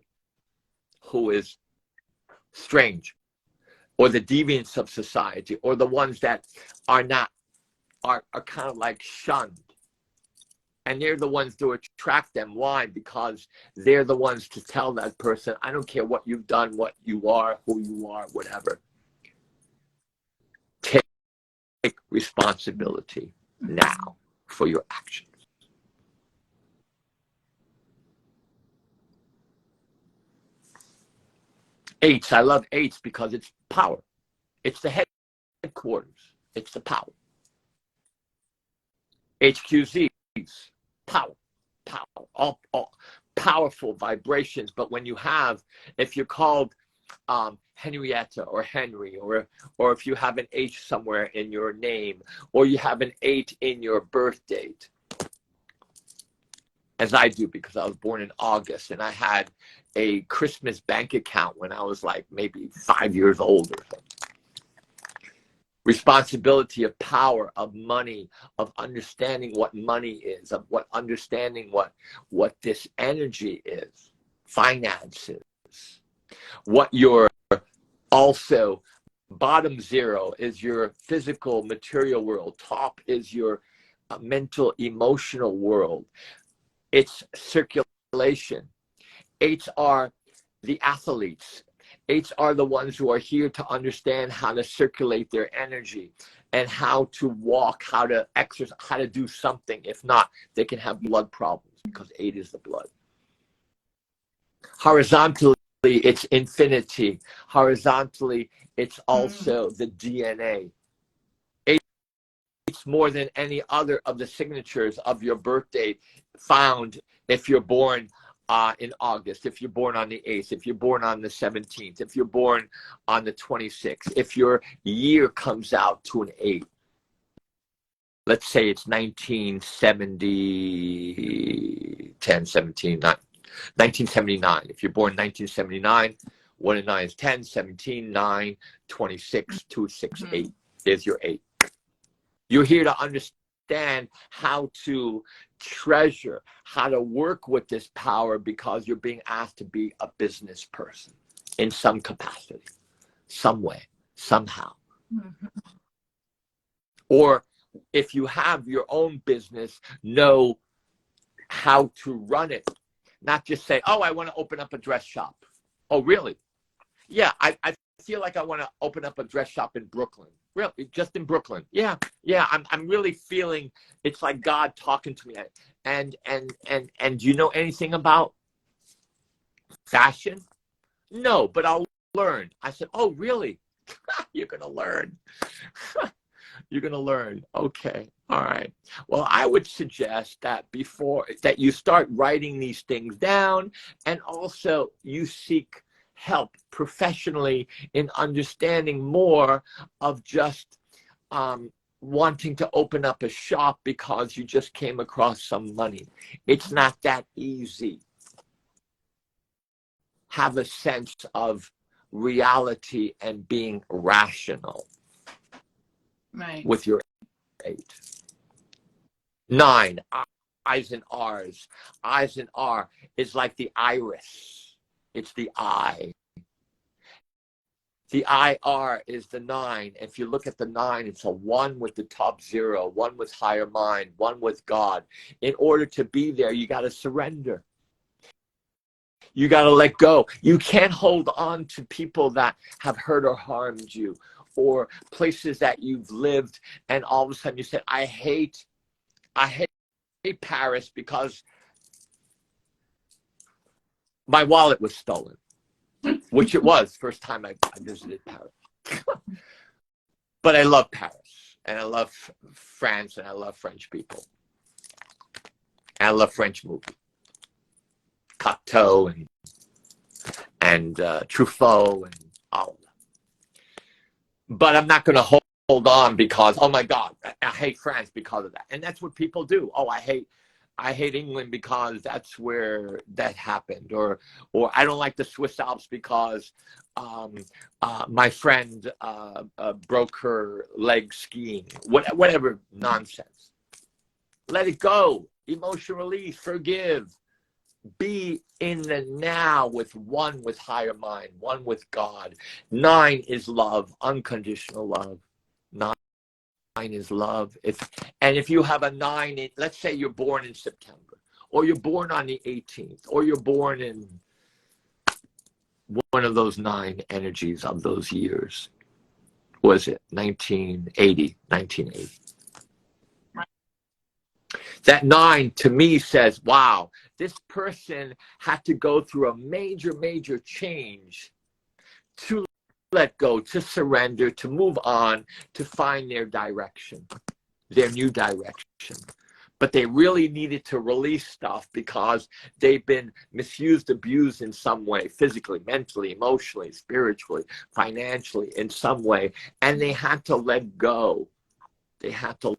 who is strange, or the deviants of society, or the ones that are not, are kind of like shunned. And they're the ones to attract them. Why? Because they're the ones to tell that person, I don't care what you've done, what you are, who you are, whatever. Take responsibility now for your actions. Eights, I love eights because it's power. It's the headquarters. It's the power. HQZs, power, all powerful vibrations. But when you have, if you're called Henrietta or Henry, or if you have an H somewhere in your name, or you have an 8 in your birth date, as I do because I was born in August, and I had a Christmas bank account when I was like maybe 5 years old or something. Responsibility of power, of money, of understanding what money is, of what understanding what this energy is, finances, what your also bottom 0 is your physical material world, top is your mental emotional world. It's circulation. 8s are the athletes. 8s are the ones who are here to understand how to circulate their energy and how to walk, how to exercise, how to do something. If not, they can have blood problems because 8 is the blood. Horizontally, it's infinity. Horizontally, it's also the DNA. 8's more than any other of the signatures of your birthday found if you're born in August, if you're born on the 8th, if you're born on the 17th, if you're born on the 26th, if your year comes out to an 8. Let's say it's 1970, 10, 17, 9, 1979. If you're born in 1979, 1 and 9 is 10, 17, 9, 26, 2, 6, 8. There's your 8. You're here to understand how to treasure, how to work with this power, because you're being asked to be a business person in some capacity, some way, somehow. Or if you have your own business, know how to run it. Not just say, oh, I want to open up a dress shop. Oh, really? Yeah, I feel like I want to open up a dress shop in Brooklyn. Really, just in Brooklyn. Yeah. I'm really feeling it's like God talking to me. And do you know anything about fashion? No, but I'll learn. I said, oh, really? You're gonna learn. You're gonna learn. Okay. All right. Well, I would suggest that before that you start writing these things down, and also you seek help professionally in understanding more of just wanting to open up a shop because you just came across some money. It's not that easy. Have a sense of reality and being rational. Right. With your 8. 9. I's and R's. I's and R is like the iris. It's the I. The IR is the 9. If you look at the 9, it's a 1 with the top 0, 1 with higher mind, 1 with God. In order to be there, you got to surrender. You got to let go. You can't hold on to people that have hurt or harmed you, or places that you've lived, and all of a sudden you said, I hate Paris because my wallet was stolen. Which it was first time I visited Paris. But I love Paris, and I love France, and I love French people. And I love French movies. Cocteau and Truffaut and all of that. But I'm not going to hold on because, oh my God, I hate France because of that. And that's what people do. Oh, I hate England because that's where that happened, or I don't like the Swiss Alps because my friend broke her leg skiing. Whatever nonsense. Let it go. Emotional release. Forgive. Be in the now with 1 with higher mind, 1 with God. 9 is love, unconditional love. 9 is love. And if you have a 9, let's say you're born in September, or you're born on the 18th, or you're born in one of those 9 energies of those years. Was it 1980? That 9 to me says, wow, this person had to go through a major change to let go, to surrender, to move on, to find their direction, their new direction. But they really needed to release stuff because they've been misused, abused in some way, physically, mentally, emotionally, spiritually, financially, in some way. And they had to let go. They had to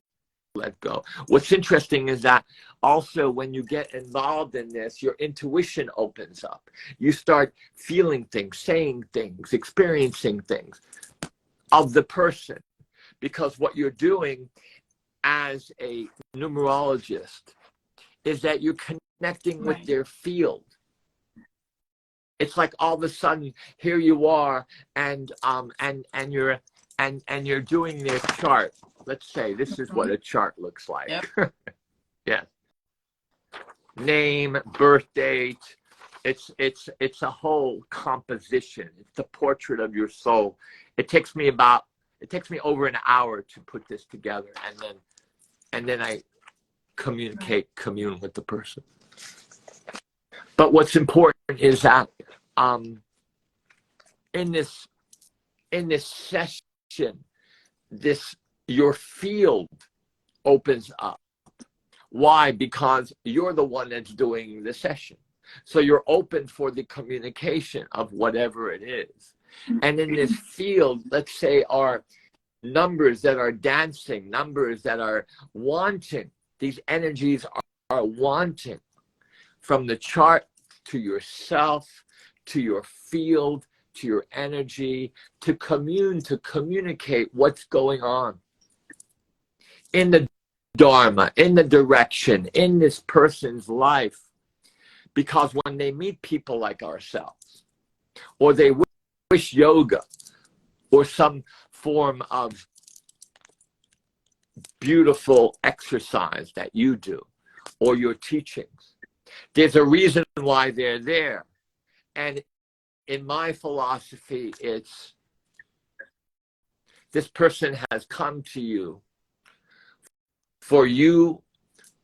let go. What's interesting is that also when you get involved in this, your intuition opens up. You start feeling things, saying things, experiencing things of the person, because what you're doing as a numerologist is that you're connecting with their field. It's like all of a sudden here you are, and you're doing their chart. Let's say this is what a chart looks like. Yep. Yeah. Name, birth date. It's a whole composition. It's the portrait of your soul. It takes me over an hour to put this together, and then I commune with the person. But what's important is that in this session, your field opens up. Why? Because you're the one that's doing the session. So you're open for the communication of whatever it is. And in this field, let's say, are numbers that are dancing, numbers that are wanting. These energies are wanting, from the chart to yourself, to your field, to your energy, to communicate what's going on in the Dharma, in the direction, in this person's life. Because when they meet people like ourselves, or they wish yoga, or some form of beautiful exercise that you do, or your teachings, there's a reason why they're there. And in my philosophy, it's this person has come to you, for you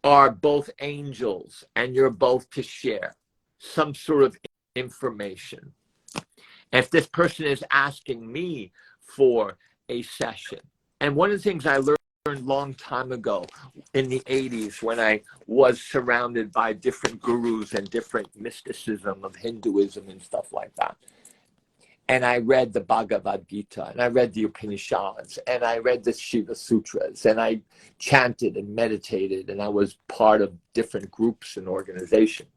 are both angels and you're both to share some sort of information. If this person is asking me for a session, and one of the things I learned a long time ago in the 80s, when I was surrounded by different gurus and different mysticism of Hinduism and stuff like that, and I read the Bhagavad Gita, and I read the Upanishads, and I read the Shiva Sutras, and I chanted and meditated, and I was part of different groups and organizations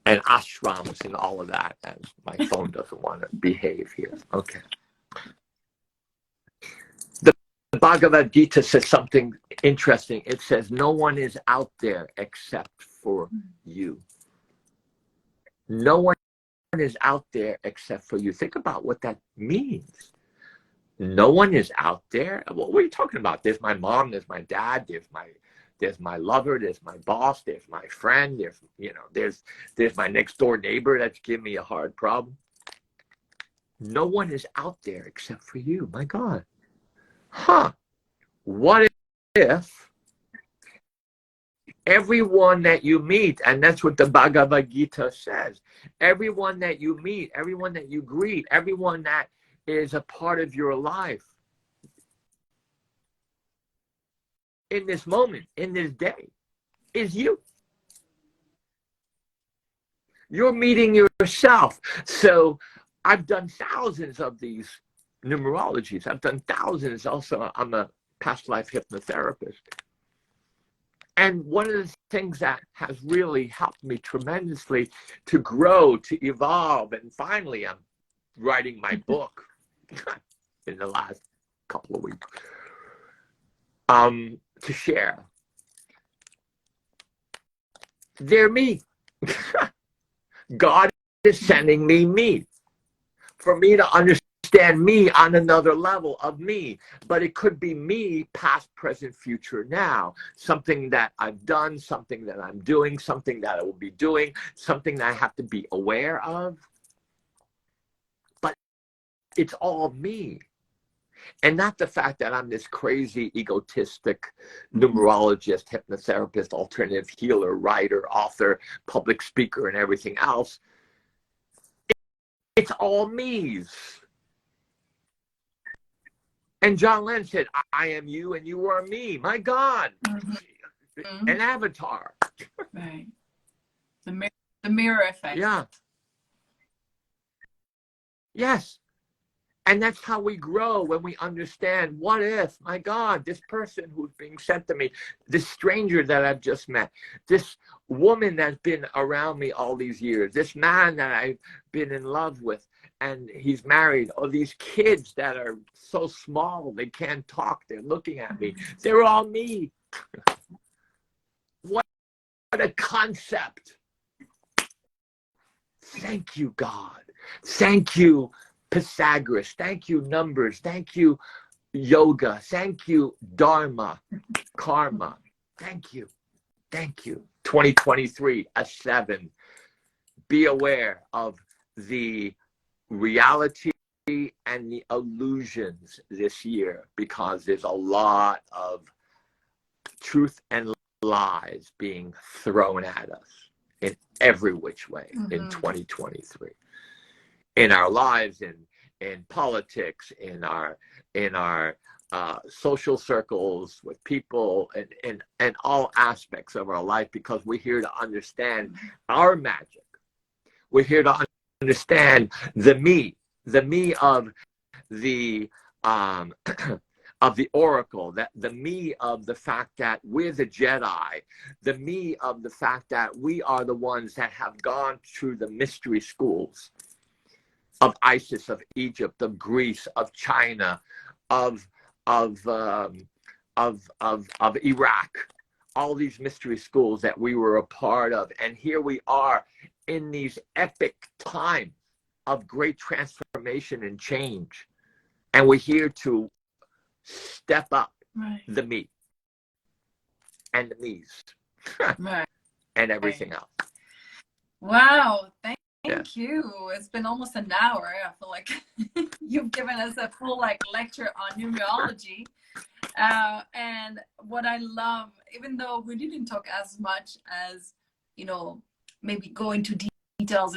and ashrams and all of that. And my phone doesn't want to behave here. Okay. The Bhagavad Gita says something interesting. It says, no one is out there except for you. No one is out there except for you. Think about what that means. No one is out there. What are you talking about? There's my mom, there's my dad, there's my lover, there's my boss, there's my friend, there's my next door neighbor that's giving me a hard problem. No one is out there except for you. My God. Huh. What if everyone that you meet, and that's what the Bhagavad Gita says, everyone that you meet, everyone that you greet, everyone that is a part of your life in this moment, in this day, is you. You're meeting yourself. So I've done thousands of these numerologies. I've done thousands. Also, I'm a past life hypnotherapist. And one of the things that has really helped me tremendously to grow, to evolve, and finally I'm writing my book in the last couple of weeks, to share. They're me. God is sending me for me to understand me on another level of me. But it could be me, past, present, future, now. Something that I've done, something that I'm doing, something that I will be doing, something that I have to be aware of. But it's all me. And not the fact that I'm this crazy, egotistic numerologist, hypnotherapist, alternative healer, writer, author, public speaker, and everything else. It's all me's. And John Lennon said, I am you and you are me. My God. Mm-hmm. An avatar. Right. The mirror effect. Yeah. Yes. And that's how we grow, when we understand, what if, my God, this person who's being sent to me, this stranger that I've just met, this woman that's been around me all these years, this man that I've been in love with, and he's married, or these kids that are so small, they can't talk, they're looking at me. They're all me. What a concept. Thank you, God. Thank you, Pythagoras. Thank you, numbers. Thank you, yoga. Thank you, Dharma, karma. Thank you. Thank you. 2023, a 7. Be aware of the reality and the illusions this year, because there's a lot of truth and lies being thrown at us in every which way in 2023. In our lives, in politics, in our social circles, with people, and all aspects of our life, because we're here to understand our magic. We're here to understand the me of the of the oracle, that the me of the fact that we're the Jedi, the me of the fact that we are the ones that have gone through the mystery schools of Isis, of Egypt, of Greece, of China, of Iraq, all these mystery schools that we were a part of. And here we are in these epic times of great transformation and change. And we're here to step up the me and the me's and everything else. Wow. Thank you. It's been almost an hour. I feel like you've given us a full lecture on numerology. And what I love, even though we didn't talk as much as, maybe go into details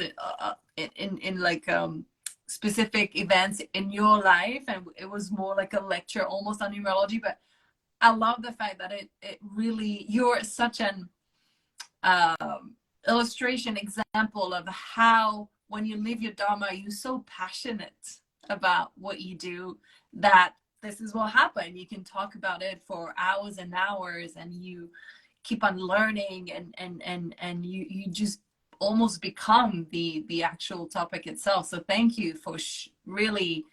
in specific events in your life, and it was more like a lecture almost on numerology, but I love the fact that it really, you're such an illustration example of how when you live your Dharma, you're so passionate about what you do that this is what happened. You can talk about it for hours and hours, and you keep on learning, and you just almost become the actual topic itself. So thank you for really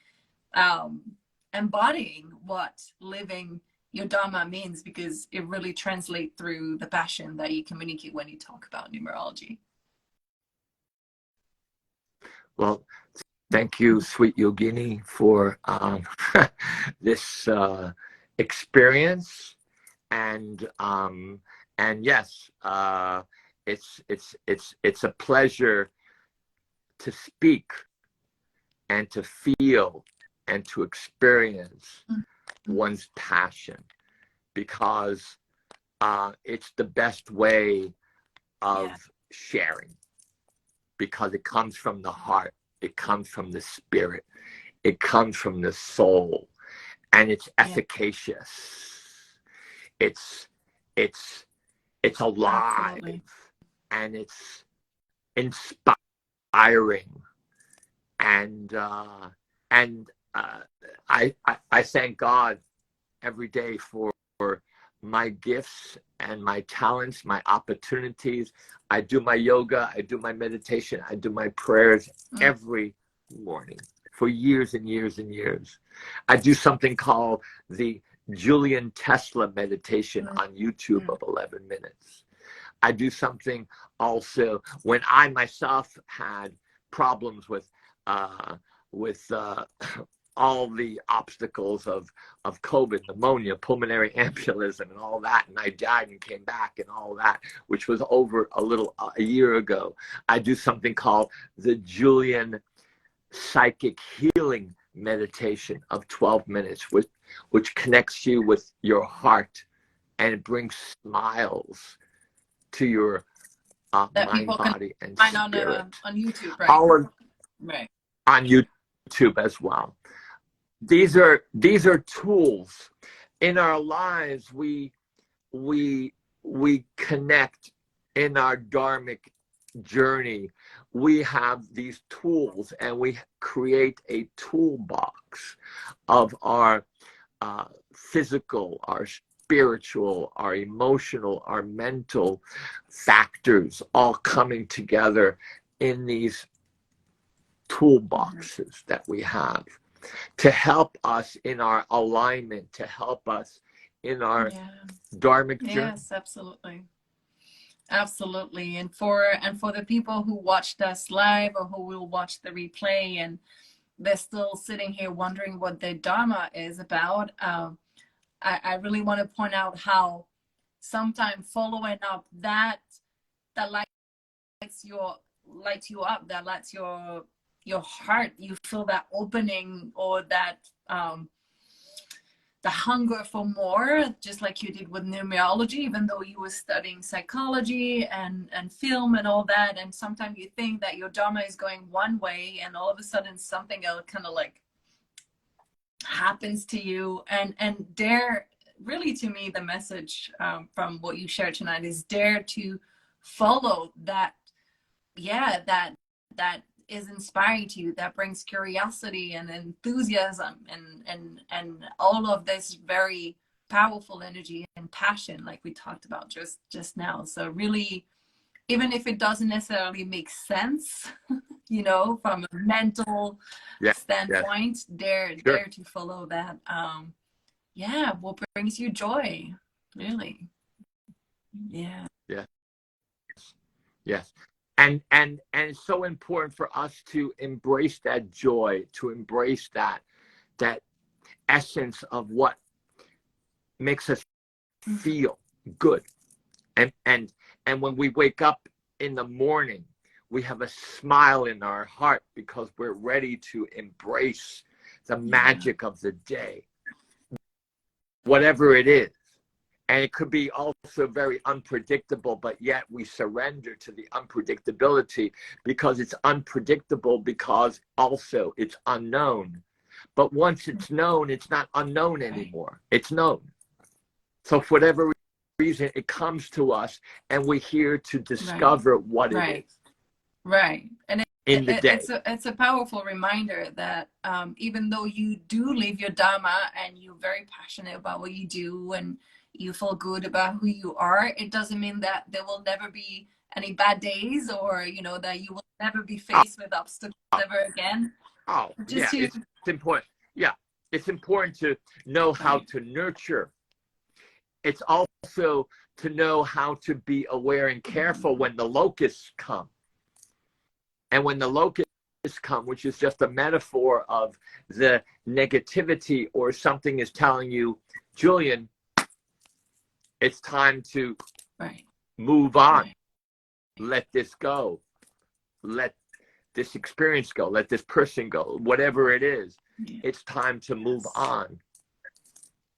embodying what living your Dharma means, because it really translates through the passion that you communicate when you talk about numerology. Well, thank you, sweet yogini, for this experience, and yes, it's a pleasure to speak and to feel and to experience one's passion, because it's the best way of sharing, because it comes from the heart, it comes from the spirit, it comes from the soul, and it's efficacious. It's alive. Absolutely. And it's inspiring, and I thank God every day for my gifts and my talents, my opportunities. I do my yoga, I do my meditation, I do my prayers every morning for years and years and years. I do something called the Julian Tesla meditation on YouTube of 11 minutes. I do something also when I myself had problems with all the obstacles of COVID, pneumonia, pulmonary embolism, and all that, and I died and came back and all that, which was over a year ago. I do something called the Julian Psychic Healing meditation of 12 minutes, which connects you with your heart, and it brings smiles to your mind, body, and spirit. On YouTube, right? Right. On YouTube as well. These are tools in our lives. We connect in our dharmic journey. We have these tools, and we create a toolbox of our physical, our spiritual, our emotional, our mental factors, all coming together in these toolboxes that we have to help us in our alignment, to help us in our dharmic journey. Yes, absolutely. Absolutely. And for the people who watched us live or who will watch the replay and they're still sitting here wondering what their Dharma is about, I really want to point out how sometimes following up that lights you up, that lights your heart, you feel that opening, or that the hunger for more, just like you did with numerology, even though you were studying psychology and film and all that. And sometimes you think that your Dharma is going one way, and all of a sudden something else kind of like happens to you. And dare, really, to me, the message from what you shared tonight is dare to follow that, that is inspiring to you, that brings curiosity and enthusiasm and all of this very powerful energy and passion, like we talked about just now. So really, even if it doesn't necessarily make sense, from a mental standpoint, dare to follow that. What brings you joy, really. Yes. And it's so important for us to embrace that joy, to embrace that essence of what makes us feel good. And when we wake up in the morning, we have a smile in our heart because we're ready to embrace the magic of the day, whatever it is. And it could be also very unpredictable, but yet we surrender to the unpredictability because it's unpredictable, because also it's unknown. But once it's known, it's not unknown anymore. It's known. So for whatever reason, it comes to us, and we're here to discover what it is. Right. And it's a powerful reminder that even though you do live your Dharma and you're very passionate about what you do and you feel good about who you are, it doesn't mean that there will never be any bad days, or that you will never be faced with obstacles ever again. It's important. it's important to know how to nurture. It's also to know how to be aware and careful when the locusts come. And when the locusts come, which is just a metaphor of the negativity, or something is telling you, Julian, it's time to move on. Right. Let this go. Let this experience go. Let this person go. Whatever it is, it's time to move on.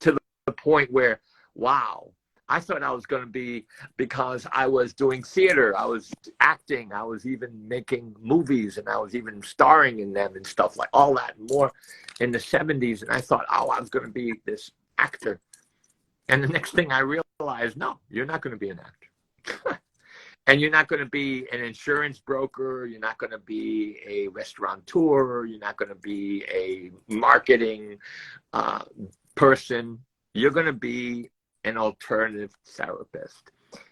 To the point where, wow, I thought I was going to be, because I was doing theater, I was acting, I was even making movies, and I was even starring in them and stuff like all that and more in the 70s. And I thought, oh, I was going to be this actor. And the next thing I realized, no, you're not going to be an actor. And you're not going to be an insurance broker. You're not going to be a restaurateur. You're not going to be a marketing person. You're going to be an alternative therapist,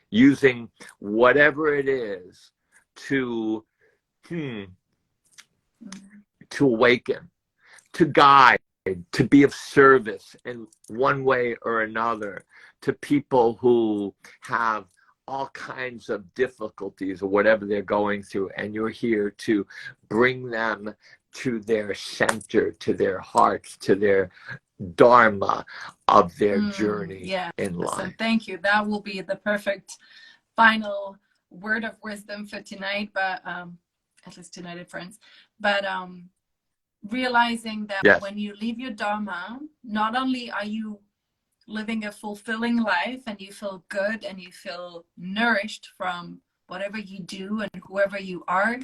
using whatever it is to awaken, to guide, to be of service in one way or another to people who have all kinds of difficulties or whatever they're going through. And you're here to bring them to their center, to their hearts, to their Dharma of their journey in life. So thank you. That will be the perfect final word of wisdom for tonight, but at least tonight, friends. But realizing that when you leave your Dharma, not only are you living a fulfilling life and you feel good and you feel nourished from whatever you do and whoever you are,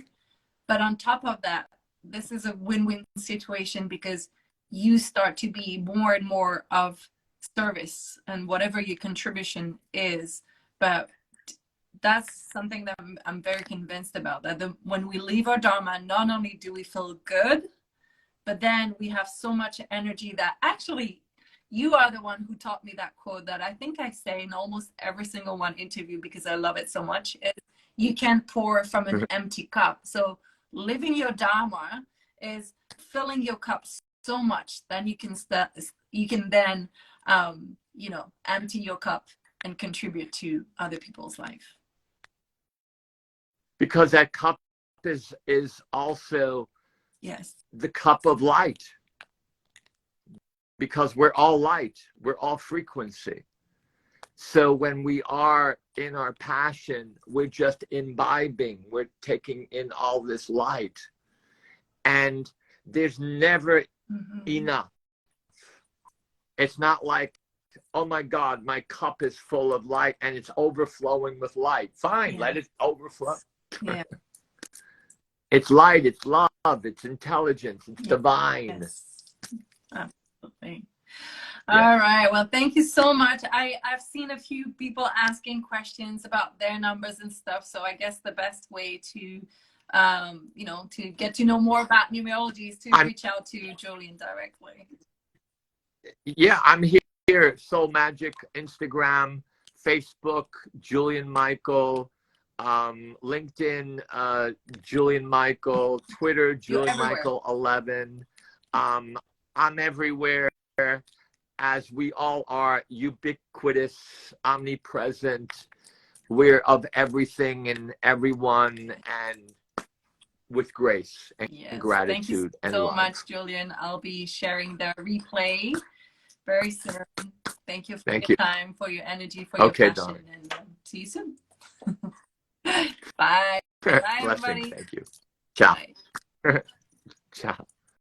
but on top of that, this is a win-win situation, because you start to be more and more of service and whatever your contribution is. But that's something that I'm very convinced about, that when we leave our Dharma, not only do we feel good, but then we have so much energy that actually, you are the one who taught me that quote that I think I say in almost every single one interview, because I love it so much. You can't pour from an empty cup. So living your Dharma is filling your cup so much, then you can then empty your cup and contribute to other people's life. Because that cup is also the cup of light. Because we're all light, we're all frequency. So when we are in our passion, we're just imbibing, we're taking in all this light. And there's never enough. It's not like, oh my God, my cup is full of light and it's overflowing with light. Fine, let it overflow. It's light, it's love, it's intelligence, it's divine. Absolutely. All right. Well, thank you so much. I've seen a few people asking questions about their numbers and stuff. So I guess the best way to to get to know more about numerology is to reach out to Julian directly. Yeah, I'm here. Soul Magic, Instagram, Facebook, Julian Michael, LinkedIn, Julian Michael, Twitter, Julian Michael 11. I'm everywhere, as we all are, ubiquitous, omnipresent. We're of everything and everyone, and with grace and gratitude. Thank you so much, Julian. I'll be sharing the replay very soon. Thank you for your time, for your energy, for your passion, darling. and see you soon. Bye. Bye, everybody. Thank you. Ciao. Bye. Ciao.